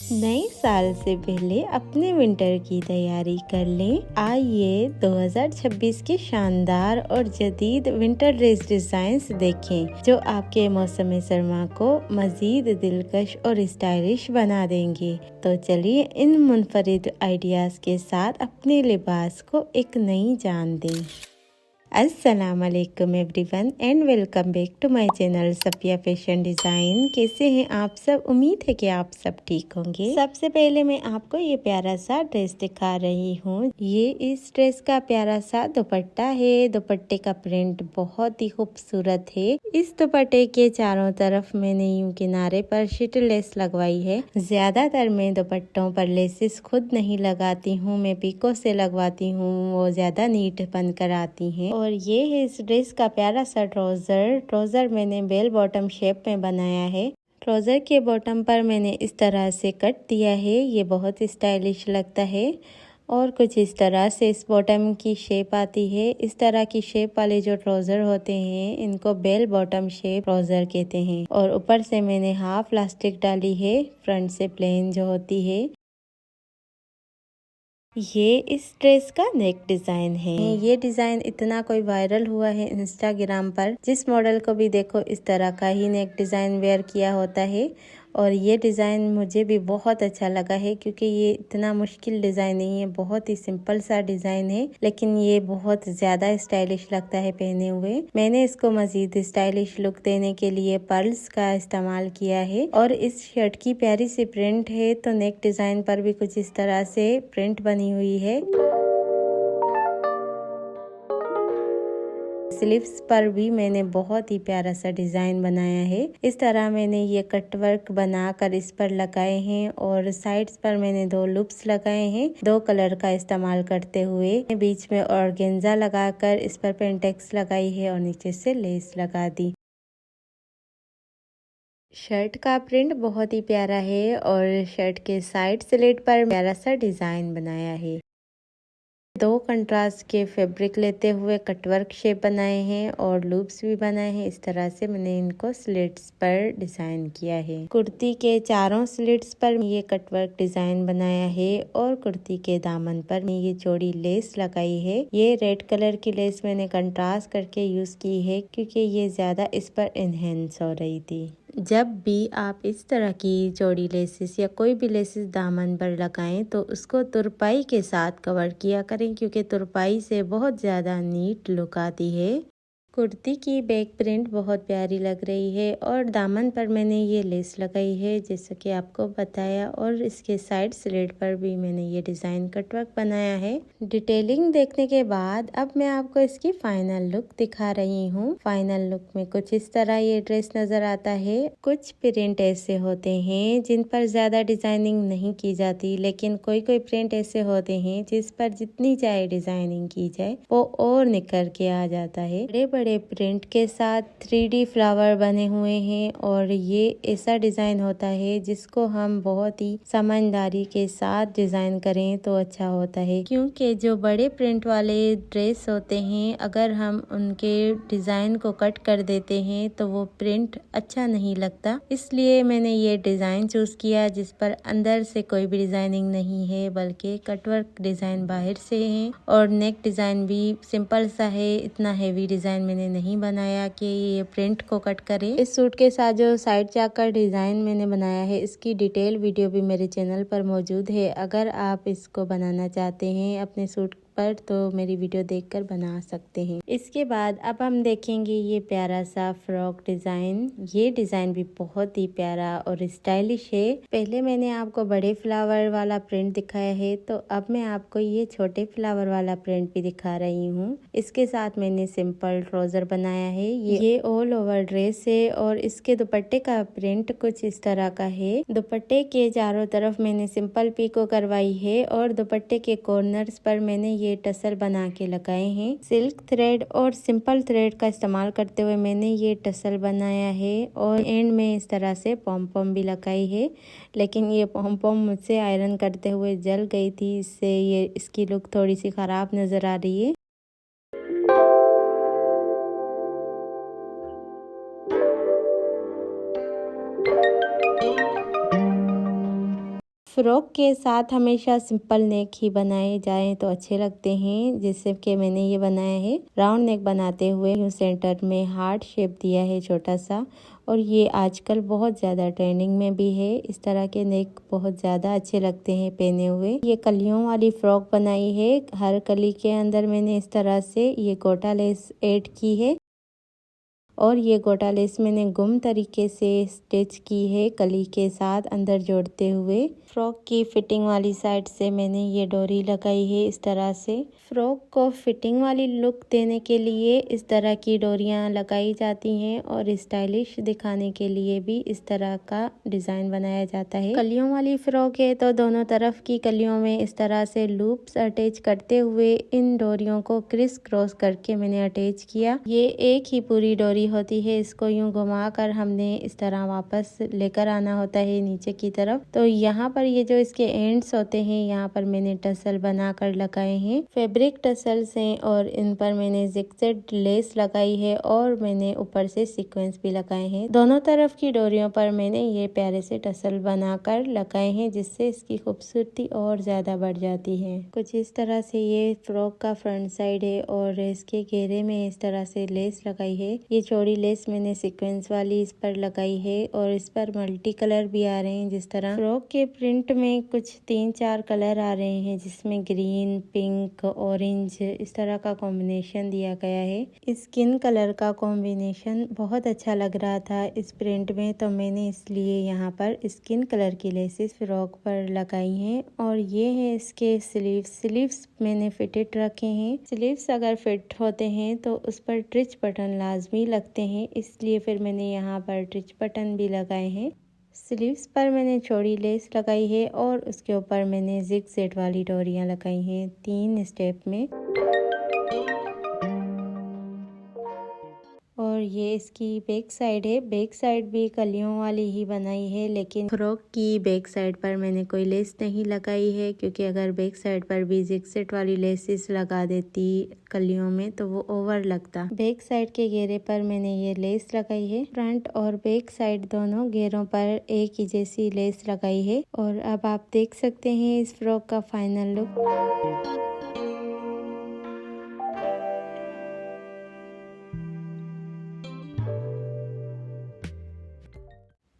नए साल से पहले अपने विंटर की तैयारी कर लें। आइए 2026 के शानदार और जदीद विंटर ड्रेस डिजाइन्स देखें जो आपके मौसम सरमा को मजीद दिलकश और स्टाइलिश बना देंगे। तो चलिए इन मुनफरिद आइडियाज के साथ अपने लिबास को एक नई जान दें। अस्सलाम वालेकुम everyone and welcome back to my channel Safiya fashion design. कैसे हैं आप सब? उम्मीद है कि आप सब ठीक होंगे। सबसे पहले मैं आपको ये प्यारा सा ड्रेस दिखा रही हूँ। ये इस ड्रेस का प्यारा सा दुपट्टा है। दुपट्टे का प्रिंट बहुत ही खूबसूरत है। इस दुपट्टे के चारों तरफ मैंने यूं किनारे पर शिट लेस लगवाई है। ज्यादातर मैं दुपट्टों पर लेसेस खुद नहीं लगाती हूँ, मैं पिको से लगवाती हूँ, वो ज्यादा नीट बन कर आती हैं। और ये है इस ड्रेस का प्यारा सा ट्राउजर मैंने बेल बॉटम शेप में बनाया है। ट्राउजर के बॉटम पर मैंने इस तरह से कट दिया है। ये बहुत स्टाइलिश लगता है और कुछ इस तरह से इस बॉटम की शेप आती है। इस तरह की शेप वाले जो ट्राउजर होते हैं इनको बेल बॉटम शेप ट्राउजर कहते हैं। और ऊपर से मैंने हाफ इलास्टिक डाली है, फ्रंट से प्लेन जो होती है। ये इस ड्रेस का नेक डिजाइन है। ये डिजाइन इतना कोई वायरल हुआ है इंस्टाग्राम पर, जिस मॉडल को भी देखो इस तरह का ही नेक डिजाइन वेयर किया होता है। और ये डिज़ाइन मुझे भी बहुत अच्छा लगा है क्योंकि ये इतना मुश्किल डिज़ाइन नहीं है, बहुत ही सिंपल सा डिज़ाइन है, लेकिन ये बहुत ज़्यादा स्टाइलिश लगता है पहने हुए। मैंने इसको मजीद स्टाइलिश लुक देने के लिए पर्ल्स का इस्तेमाल किया है। और इस शर्ट की प्यारी सी प्रिंट है, तो नेक डिज़ाइन पर भी कुछ इस तरह से प्रिंट बनी हुई है। स्लीव्स पर भी मैंने बहुत ही प्यारा सा डिजाइन बनाया है। इस तरह मैंने ये कटवर्क बनाकर इस पर लगाए हैं और साइड्स पर मैंने 2 लूप्स लगाए हैं, 2 कलर का इस्तेमाल करते हुए। बीच में ऑर्गेन्जा लगाकर इस पर पेंटेक्स लगाई है और नीचे से लेस लगा दी। शर्ट का प्रिंट बहुत ही प्यारा है और शर्ट के साइड स्लिट पर प्यारा सा डिजाइन बनाया है। 2 कंट्रास्ट के फैब्रिक लेते हुए कटवर्क शेप बनाए हैं और लूप्स भी बनाए हैं। इस तरह से मैंने इनको स्लिट्स पर डिजाइन किया है। कुर्ती के चारों स्लिट्स पर ये कटवर्क डिजाइन बनाया है और कुर्ती के दामन पर मैं ये चौड़ी लेस लगाई है। ये रेड कलर की लेस मैंने कंट्रास्ट करके यूज की है क्योंकि ये ज्यादा इस पर इनहेंस हो रही थी। जब भी आप इस तरह की चौड़ी लेसेस या कोई भी लेसेस दामन पर लगाएं तो उसको तुरपाई के साथ कवर किया करें क्योंकि तुरपाई से बहुत ज़्यादा नीट लुक आती है। कुर्ती की बैक प्रिंट बहुत प्यारी लग रही है और दामन पर मैंने ये लेस लगाई है जैसा कि आपको बताया, और इसके साइड स्लिट पर भी मैंने ये डिज़ाइन कटवर्क बनाया है। डिटेलिंग देखने के बाद अब मैं आपको इसकी फाइनल लुक दिखा रही हूँ। फाइनल लुक में कुछ इस तरह ये ड्रेस नजर आता है। कुछ प्रिंट ऐसे होते हैं जिन पर ज्यादा डिजाइनिंग नहीं की जाती, लेकिन कोई कोई प्रिंट ऐसे होते हैं जिस पर जितनी चाहे डिजाइनिंग की जाए वो और निखर के आ जाता है। बड़े बड़े प्रिंट के साथ 3D फ्लावर बने हुए हैं और ये ऐसा डिजाइन होता है जिसको हम बहुत ही समझदारी के साथ डिजाइन करें तो अच्छा होता है, क्योंकि जो बड़े प्रिंट वाले ड्रेस होते हैं अगर हम उनके डिजाइन को कट कर देते हैं तो वो प्रिंट अच्छा नहीं लगता। इसलिए मैंने ये डिजाइन चूज किया जिस पर अंदर से कोई भी डिजाइनिंग नहीं है बल्कि कटवर्क डिजाइन बाहर से है और नेक डिजाइन भी सिंपल सा है। इतना हेवी डिजाइन मैंने नहीं बनाया कि ये प्रिंट को कट करे। इस सूट के साथ जो साइड चाकर डिजाइन मैंने बनाया है इसकी डिटेल वीडियो भी मेरे चैनल पर मौजूद है। अगर आप इसको बनाना चाहते हैं अपने सूट पर तो मेरी वीडियो देखकर बना सकते हैं। इसके बाद अब हम देखेंगे ये प्यारा सा फ्रॉक डिजाइन। ये डिजाइन भी बहुत ही प्यारा और स्टाइलिश है। पहले मैंने आपको बड़े फ्लावर वाला प्रिंट दिखाया है, तो अब मैं आपको ये छोटे फ्लावर वाला प्रिंट भी दिखा रही हूँ। इसके साथ मैंने सिंपल ट्राउजर बनाया है। ये ऑल ओवर ड्रेस है और इसके दुपट्टे का प्रिंट कुछ इस तरह का है। दुपट्टे के चारों तरफ मैंने सिंपल पीको करवाई है और दुपट्टे के कॉर्नर्स पर मैंने ये टसल बना के लगाए हैं। सिल्क थ्रेड और सिंपल थ्रेड का इस्तेमाल करते हुए मैंने ये टसल बनाया है और एंड में इस तरह से पॉम पॉम भी लगाई है, लेकिन ये पॉम पॉम मुझसे आयरन करते हुए जल गई थी, इससे ये इसकी लुक थोड़ी सी खराब नजर आ रही है। फ्रॉक के साथ हमेशा सिंपल नेक ही बनाए जाएं तो अच्छे लगते हैं, जैसे कि मैंने ये बनाया है। राउंड नेक बनाते हुए यूँ सेंटर में हार्ट शेप दिया है छोटा सा, और ये आजकल बहुत ज़्यादा ट्रेंडिंग में भी है। इस तरह के नेक बहुत ज़्यादा अच्छे लगते हैं पहने हुए। ये कलियों वाली फ्रॉक बनाई है। हर कली के अंदर मैंने इस तरह से ये गोटा लेस ऐड की है, और ये गोटा लेस मैंने गुम तरीके से स्टिच की है कली के साथ अंदर जोड़ते हुए। फ्रॉक की फिटिंग वाली साइड से मैंने ये डोरी लगाई है इस तरह से। फ्रॉक को फिटिंग वाली लुक देने के लिए इस तरह की डोरियां लगाई जाती हैं, और स्टाइलिश दिखाने के लिए भी इस तरह का डिजाइन बनाया जाता है। कलियों वाली फ्रॉक है तो दोनों तरफ की कलियों में इस तरह से लूप्स अटैच करते हुए इन डोरियों को क्रिस क्रॉस करके मैंने अटैच किया। ये एक ही पूरी डोरी होती है, इसको यूं घुमा कर हमने इस तरह वापस लेकर आना होता है नीचे की तरफ। तो यहाँ पर ये जो इसके एंड्स होते हैं, यहाँ पर मैंने टसल बना कर लगाए हैं। फैब्रिक टसल्स हैं और इन पर मैंने जिगजैग लेस लगाई है, और मैंने ऊपर से सीक्वेंस भी लगाए हैं। दोनों तरफ की डोरियों पर मैंने ये प्यारे से टसल बनाकर लगाए हैं, जिससे इसकी खूबसूरती और ज्यादा बढ़ जाती है। कुछ इस तरह से ये फ्रॉक का फ्रंट साइड है, और इसके घेरे में इस तरह से लेस लगाई है। ये चौड़ी लेस मैंने सीक्वेंस वाली इस पर लगाई है, और इस पर मल्टी कलर भी आ रहे हैं। जिस तरह फ्रॉक के प्रिंट में कुछ 3-4 कलर आ रहे हैं, जिसमें ग्रीन, पिंक, ऑरेंज इस तरह का कॉम्बिनेशन दिया गया है। स्किन कलर का कॉम्बिनेशन बहुत अच्छा लग रहा था इस प्रिंट में, तो मैंने इसलिए यहाँ पर स्किन कलर की लेसेस फ्रॉक पर लगाई हैं। और ये है इसके स्लीव्स मैंने फिटेड रखे हैं। स्लीव्स अगर फिट होते हैं तो उस पर ट्रिच बटन लाजमी लगते हैं, इसलिए फिर मैंने यहाँ पर ट्रिच बटन भी लगाए हैं। स्लीव्स पर मैंने चौड़ी लेस लगाई है, और उसके ऊपर मैंने जिगजैग वाली डोरियां लगाई हैं 3 स्टेप में। और ये इसकी बैक साइड है। बैक साइड भी कलियों वाली ही बनाई है, लेकिन फ्रॉक की बैक साइड पर मैंने कोई लेस नहीं लगाई है, क्योंकि अगर बैक साइड पर भी जिगजैग वाली लेसेस लगा देती कलियों में तो वो ओवर लगता। बैक साइड के घेरे पर मैंने ये लेस लगाई है। फ्रंट और बैक साइड दोनों घेरों पर एक ही जैसी लेस लगाई है। और अब आप देख सकते हैं इस फ्रॉक का फाइनल लुक।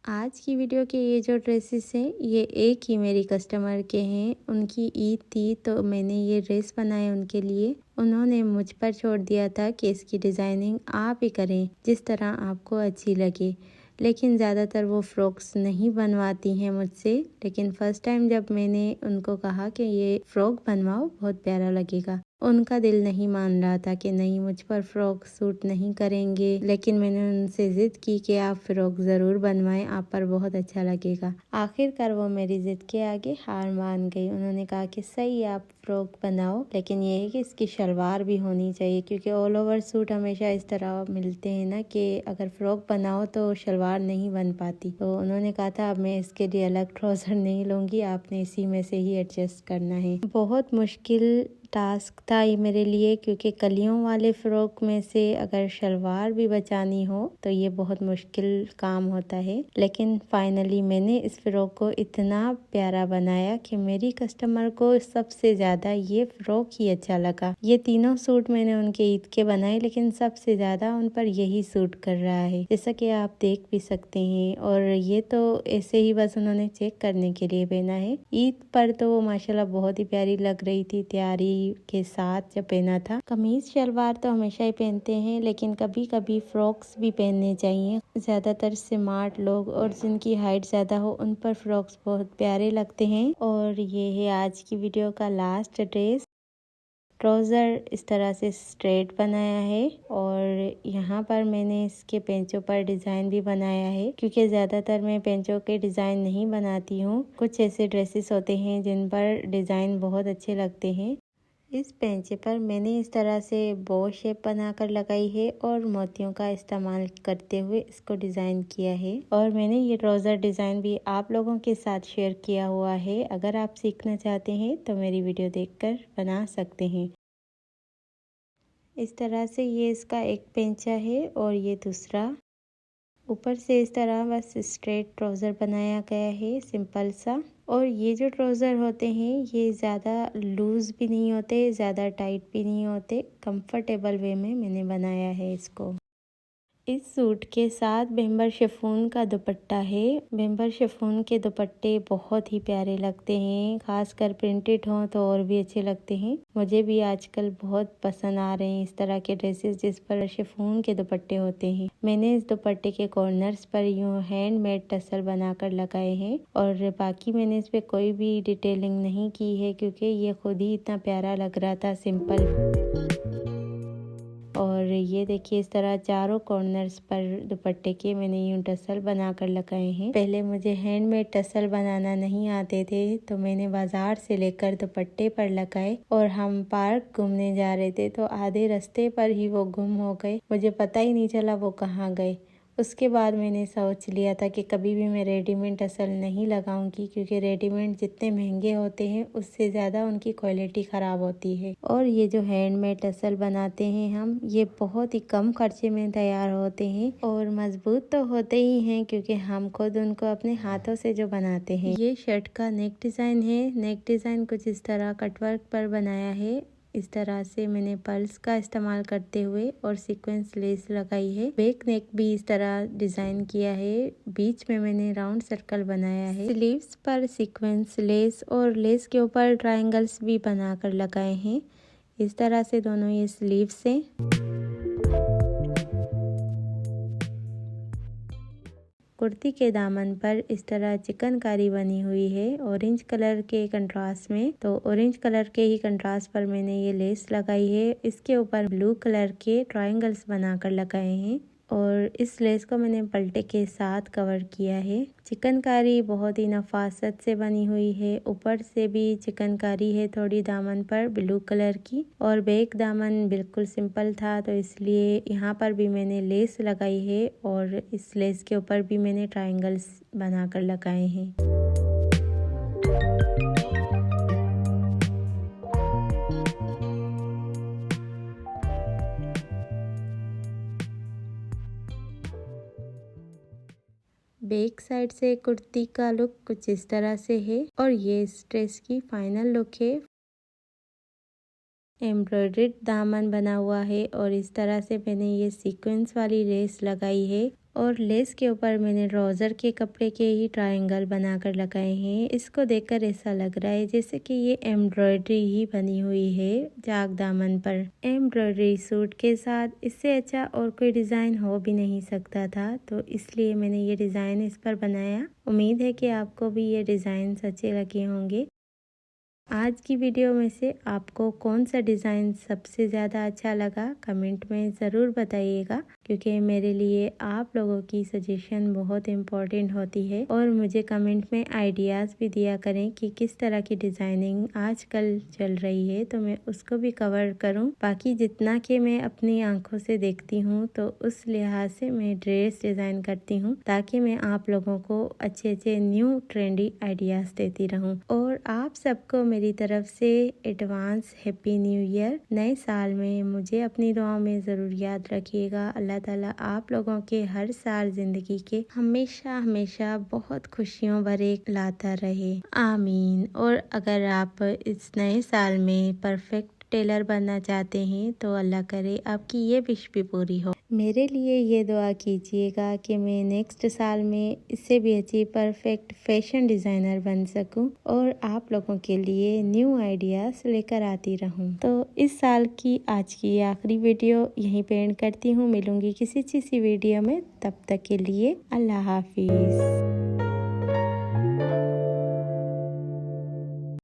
आज की वीडियो के ये जो ड्रेसेस हैं, ये एक ही मेरी कस्टमर के हैं। उनकी ईद थी तो मैंने ये ड्रेस बनाए उनके लिए। उन्होंने मुझ पर छोड़ दिया था कि इसकी डिज़ाइनिंग आप ही करें, जिस तरह आपको अच्छी लगे। लेकिन ज़्यादातर वो फ्रॉक्स नहीं बनवाती हैं मुझसे, लेकिन फ़र्स्ट टाइम जब मैंने उनको कहा कि ये फ़्रॉक बनवाओ, बहुत प्यारा लगेगा, उनका दिल नहीं मान रहा था कि नहीं, मुझ पर फ्रॉक सूट नहीं करेंगे। लेकिन मैंने उनसे जिद की कि आप फ्रॉक ज़रूर बनवाएं, आप पर बहुत अच्छा लगेगा। आखिरकार वो मेरी जिद के आगे हार मान गई। उन्होंने कहा कि सही, आप फ्रॉक बनाओ, लेकिन ये है कि इसकी शलवार भी होनी चाहिए, क्योंकि ऑल ओवर सूट हमेशा इस तरह मिलते हैं ना कि अगर फ्रॉक बनाओ तो शलवार नहीं बन पाती। तो उन्होंने कहा था अब मैं इसके लिए अलग ट्राउज़र नहीं लूँगी, आपने इसी में से ही एडजस्ट करना है। बहुत मुश्किल टास्क था ये मेरे लिए, क्योंकि कलियों वाले फ्रॉक में से अगर शलवार भी बचानी हो तो ये बहुत मुश्किल काम होता है। लेकिन फाइनली मैंने इस फ्रॉक को इतना प्यारा बनाया कि मेरी कस्टमर को सबसे ज़्यादा ये फ्रॉक ही अच्छा लगा। ये तीनों सूट मैंने उनके ईद के बनाए, लेकिन सबसे ज़्यादा उन पर यही सूट कर रहा है, जैसा कि आप देख भी सकते हैं। और ये तो ऐसे ही बस उन्होंने चेक करने के लिए पहना है। ईद पर तो वो माशाल्लाह बहुत ही प्यारी लग रही थी तैयारी के साथ जब पहना था। कमीज शलवार तो हमेशा ही पहनते हैं, लेकिन कभी कभी फ्रॉक्स भी पहनने चाहिए। ज्यादातर स्मार्ट लोग और जिनकी हाइट ज्यादा हो उन पर फ्रॉक्स बहुत प्यारे लगते हैं। और ये है आज की वीडियो का लास्ट ड्रेस। ट्राउज़र इस तरह से स्ट्रेट बनाया है, और यहाँ पर मैंने इसके पेंचों पर डिज़ाइन भी बनाया है, क्योंकि ज़्यादातर मैं पेंचों के डिज़ाइन नहीं बनाती हूँ। कुछ ऐसे ड्रेसेस होते हैं जिन पर डिज़ाइन बहुत अच्छे लगते हैं। इस पेंचे पर मैंने इस तरह से बो शेप बनाकर लगाई है, और मोतियों का इस्तेमाल करते हुए इसको डिज़ाइन किया है। और मैंने ये ट्राउज़र डिज़ाइन भी आप लोगों के साथ शेयर किया हुआ है। अगर आप सीखना चाहते हैं तो मेरी वीडियो देखकर बना सकते हैं। इस तरह से ये इसका एक पेंचा है, और ये दूसरा। ऊपर से इस तरह बस स्ट्रेट ट्राउज़र बनाया गया है, सिंपल सा। और ये जो ट्राउज़र होते हैं ये ज़्यादा लूज़ भी नहीं होते, ज़्यादा टाइट भी नहीं होते, कंफर्टेबल वे में मैंने बनाया है इसको। इस सूट के साथ बेम्बर शिफॉन का दुपट्टा है। बेम्बर शिफॉन के दुपट्टे बहुत ही प्यारे लगते हैं, खासकर प्रिंटेड हों तो और भी अच्छे लगते हैं। मुझे भी आजकल बहुत पसंद आ रहे हैं इस तरह के ड्रेसेस जिस पर शिफॉन के दुपट्टे होते हैं। मैंने इस दुपट्टे के कॉर्नर्स पर यूँ हैंडमेड टसल बनाकर लगाए हैं और बाकी मैंने इस पर कोई भी डिटेलिंग नहीं की है क्योंकि ये खुद ही इतना प्यारा लग रहा था, सिंपल। और ये देखिए इस तरह चारों कॉर्नर्स पर दुपट्टे के मैंने यूं टसल बनाकर लगाए हैं। पहले मुझे हैंडमेड टसल बनाना नहीं आते थे तो मैंने बाजार से लेकर दुपट्टे पर लगाए और हम पार्क घूमने जा रहे थे तो आधे रास्ते पर ही वो गुम हो गए, मुझे पता ही नहीं चला वो कहाँ गए। उसके बाद मैंने सोच लिया था कि कभी भी मैं रेडीमेड टसल नहीं लगाऊंगी क्योंकि रेडीमेड जितने महंगे होते हैं उससे ज़्यादा उनकी क्वालिटी ख़राब होती है। और ये जो हैंडमेड टसल बनाते हैं हम, ये बहुत ही कम खर्चे में तैयार होते हैं और मजबूत तो होते ही हैं क्योंकि हम खुद उनको अपने हाथों से जो बनाते हैं। ये शर्ट का नेक डिज़ाइन है। नेक डिज़ाइन कुछ इस तरह कटवर्क पर बनाया है। इस तरह से मैंने पर्ल्स का इस्तेमाल करते हुए और सीक्वेंस लेस लगाई है। बैक नेक भी इस तरह डिजाइन किया है, बीच में मैंने राउंड सर्कल बनाया है। स्लीव्स पर सीक्वेंस लेस और लेस के ऊपर ट्रायंगल्स भी बनाकर लगाए हैं। इस तरह से दोनों ये स्लीव्स हैं। कुर्ती के दामन पर इस तरह चिकनकारी बनी हुई है ऑरेंज कलर के कंट्रास्ट में, तो ऑरेंज कलर के ही कंट्रास्ट पर मैंने ये लेस लगाई है। इसके ऊपर ब्लू कलर के ट्रायंगल्स बनाकर लगाए हैं और इस लेस को मैंने पलटे के साथ कवर किया है। चिकनकारी बहुत ही नफासत से बनी हुई है, ऊपर से भी चिकनकारी है थोड़ी दामन पर ब्लू कलर की, और बैक दामन बिल्कुल सिंपल था तो इसलिए यहाँ पर भी मैंने लेस लगाई है और इस लेस के ऊपर भी मैंने ट्रायंगल्स बनाकर लगाए हैं। बैक साइड से कुर्ती का लुक कुछ इस तरह से है और ये इस ड्रेस की फाइनल लुक है। एम्ब्रॉयडर्ड दामन बना हुआ है और इस तरह से मैंने ये सीक्वेंस वाली लेस लगाई है और लेस के ऊपर मैंने ट्राउजर के कपड़े के ही ट्रायंगल बनाकर लगाए हैं। इसको देखकर ऐसा लग रहा है जैसे कि ये एम्ब्रॉयडरी ही बनी हुई है जाग दामन पर। एम्ब्रॉयडरी सूट के साथ इससे अच्छा और कोई डिज़ाइन हो भी नहीं सकता था, तो इसलिए मैंने ये डिज़ाइन इस पर बनाया। उम्मीद है कि आपको भी ये डिज़ाइन अच्छे लगे होंगे। आज की वीडियो में से आपको कौन सा डिज़ाइन सबसे ज़्यादा अच्छा लगा कमेंट में ज़रूर बताइएगा, क्योंकि मेरे लिए आप लोगों की सजेशन बहुत इम्पोर्टेंट होती है। और मुझे कमेंट में आइडियाज़ भी दिया करें कि किस तरह की डिज़ाइनिंग आजकल चल रही है तो मैं उसको भी कवर करूं। बाकी जितना कि मैं अपनी आंखों से देखती हूं तो उस लिहाज से मैं ड्रेस डिज़ाइन करती हूं ताकि मैं आप लोगों को अच्छे अच्छे न्यू ट्रेंडी आइडियाज़ देती रहूं। और आप सबको मेरी तरफ से एडवांस हैप्पी न्यू ईयर। नए साल में मुझे अपनी दुआओं में ज़रूर याद रखिएगा। अल्लाह ताला आप लोगों के हर साल ज़िंदगी के हमेशा हमेशा बहुत खुशियों भरे लाता रहे, आमीन। और अगर आप इस नए साल में परफेक्ट टेलर बनना चाहते हैं तो अल्लाह करे आपकी ये विश भी पूरी हो। मेरे लिए ये दुआ कीजिएगा कि मैं नेक्स्ट साल में इससे भी अच्छी परफेक्ट फैशन डिज़ाइनर बन सकूं और आप लोगों के लिए न्यू आइडियाज़ लेकर आती रहूं। तो इस साल की आज की आखिरी वीडियो यहीं पे एंड करती हूँ। मिलूंगी किसी अच्छी सी वीडियो में, तब तक के लिए अल्लाह हाफिज़।